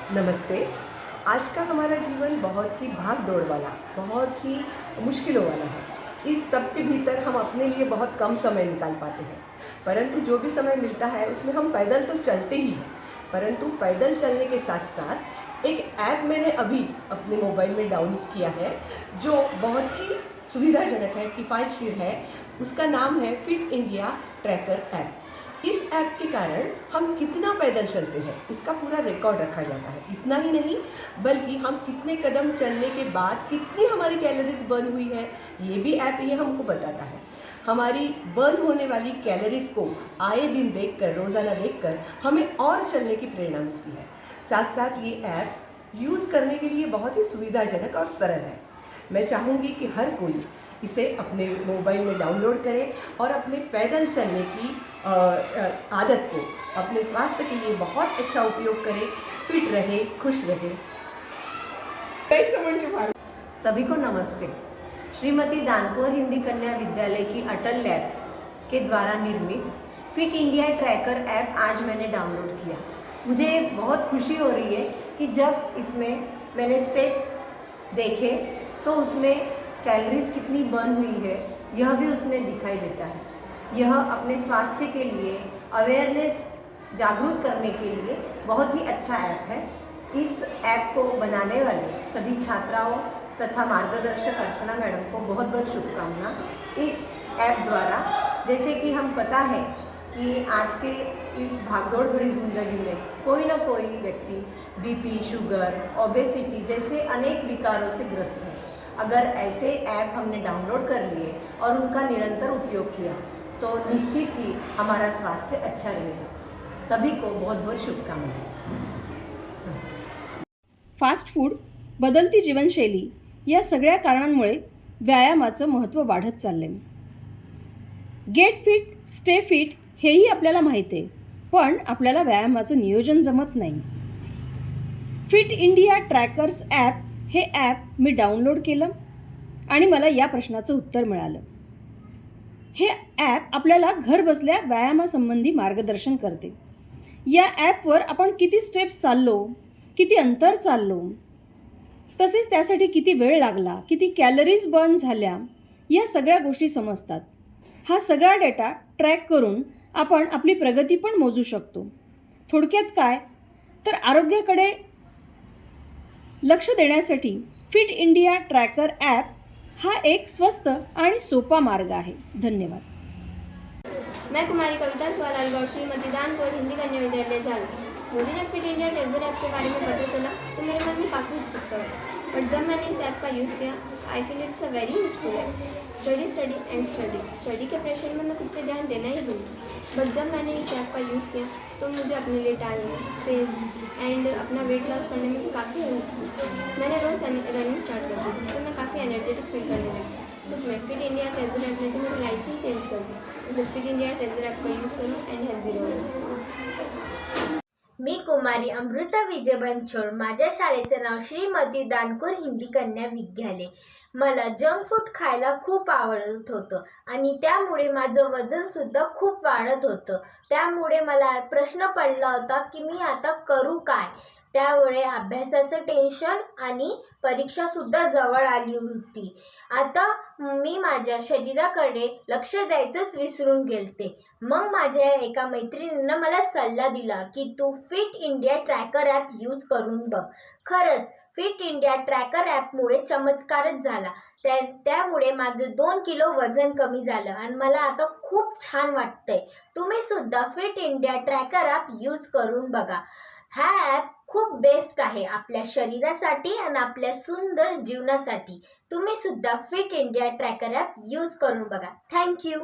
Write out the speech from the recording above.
नमस्ते। आज का हमारा जीवन बहुत ही भाग दौड़ वाला, बहुत ही मुश्किलों वाला है। इस सब के भीतर हम अपने लिए बहुत कम समय निकाल पाते हैं, परंतु जो भी समय मिलता है उसमें हम पैदल तो चलते ही हैं। परंतु पैदल चलने के साथ-साथ एक ऐप मैंने अभी अपने मोबाइल में डाउनलोड किया है, जो बहुत ही सुविधाजनक है, किफ़ायतशीर है। उसका नाम है फिट इंडिया ट्रैकर ऐप। इस ऐप के कारण हम कितना पैदल चलते हैं इसका पूरा रिकॉर्ड रखा जाता है। इतना ही नहीं, बल्कि हम कितने कदम चलने के बाद कितनी हमारी कैलोरीज बर्न हुई है, ये भी ऐप ये हमको बताता है। हमारी बर्न होने वाली कैलोरीज को आए दिन देखकर, रोज़ाना देखकर हमें और चलने की प्रेरणा मिलती है। साथ साथ ये ऐप यूज़ करने के लिए बहुत ही सुविधाजनक और सरल है। मैं चाहूँगी कि हर कोई इसे अपने मोबाइल में डाउनलोड करें और अपने पैदल चलने की आदत को अपने स्वास्थ्य के लिए बहुत अच्छा उपयोग करें, फिट रहे, खुश रहे। सभी को नमस्ते। श्रीमती दानकोर हिंदी कन्या विद्यालय की अटल लैब के द्वारा निर्मित फिट इंडिया ट्रैकर ऐप आज मैंने डाउनलोड किया। मुझे बहुत खुशी हो रही है कि जब इसमें मैंने स्टेप्स देखे तो उसमें कैलोरीज कितनी बर्न हुई है यह भी उसमें दिखाई देता है। यह अपने स्वास्थ्य के लिए अवेयरनेस जागरूक करने के लिए बहुत ही अच्छा ऐप है। इस ऐप को बनाने वाले सभी छात्राओं तथा मार्गदर्शक अर्चना मैडम को बहुत बहुत शुभकामना। इस ऐप द्वारा जैसे कि हम पता है कि आज के इस भागदौड़ भरी ज़िंदगी में कोई ना कोई व्यक्ति बीपी, शुगर, ओबेसिटी जैसे अनेक विकारों से ग्रस्त है। अगर ऐसे ऐप हमने डाउनलोड कर लिए और उनका निरंतर उपयोग किया तो निश्चित ही हमारा स्वास्थ्य अच्छा रहेगा। सभी को बहुत बहुत शुभकामनाएं। फास्ट फूड, बदलती जीवनशैली या सगळ्या कारणांमुळे व्यायामाचं महत्त्व वाढत चालले. गेट फिट, स्टे फिट हेही आपल्याला माहीत आहे, पण आपल्याला व्यायामाचं नियोजन जमत नाही. फिट इंडिया ट्रॅकर्स ॲप हे ॲप मी डाउनलोड केलं आणि मला या प्रश्नाचं उत्तर मिळालं. हे ॲप आपल्याला घरबसल्या व्यायामासंबंधी मार्गदर्शन करते. या ॲपवर आपण किती स्टेप्स चाललो, किती अंतर चाललो, तसेच त्यासाठी किती वेळ लागला, किती कॅलरीज बर्न झाल्या, या सगळ्या गोष्टी समजतात. हा सगळा डेटा ट्रॅक करून आपण आपली प्रगती पण मोजू शकतो. थोडक्यात काय तर आरोग्याकडे लक्ष देण्यासाठी फिट इंडिया ट्रॅकर ॲप हा एक स्वस्त आणि सोपा मार्ग आहे. धन्यवाद. मैं कुमारी कविता सवालाल गौड़ श्रीमती दानकोर हिंदी कन्या विद्यालय झाल। मुझे जब फिट इंडिया ट्रेजर ऐप के बारे में पता चला तो मेरे मन में काफ़ी उत्सुकता हुई, बट जब मैंने इस ऐप का यूज़ किया I feel it's a very useful app. Study के प्रेशर में मैं खुद पे ध्यान देना ही भूल, बट जब मैंने इस ऐप का यूज़ किया तो मुझे अपने लिए टाइम, स्पेस एंड अपना वेट लॉस करने में काफ़ी हेल्प हुई। मैंने रोज़ रनिंग स्टार्ट कर दी, जिससे मैं काफ़ी एनर्जेटिक फील करने लगी। सच में फिट इंडिया ट्रेजर ऐप ने तो मेरी लाइफ ही चेंज कर दी। इसलिए फिट इंडिया ट्रेजर ऐप का यूज़ करो एंड हेल्दी रहो। मी कुमारी अमृता विजय बनछोड. माझ्या शाळेचे नाव श्रीमती दानकोर हिंदी कन्या विद्यालय. मला जंक फूड खायला खूप आवडत होतं आणि त्यामुळे माझं वजनसुद्धा खूप वाढत होतं. त्यामुळे मला प्रश्न पडला होता की मी आता करू काय. त्यामुळे अभ्यासाचं टेन्शन आणि परीक्षासुद्धा जवळ आली होती. आता मी माझ्या शरीराकडे लक्ष द्यायचंच विसरून गेलते. मग माझ्या एका मैत्रिणीनं मला सल्ला दिला की तू fit India tracker app use करून बघ. खरंच फिट इंडिया ट्रॅकर ॲपमुळे चमत्कारच झाला. त्यामुळे माझं 2 किलो वजन कमी झालं आणि मला आता खूप छान वाटतंय. तुम्हीसुद्धा fit India tracker app use करून बघा. हा ॲप खूप बेस्ट आहे आपल्या शरीरासाठी आणि आपल्या सुंदर जीवनासाठी. तुम्हीसुद्धा fit India tracker app use करून बघा. थँक्यू.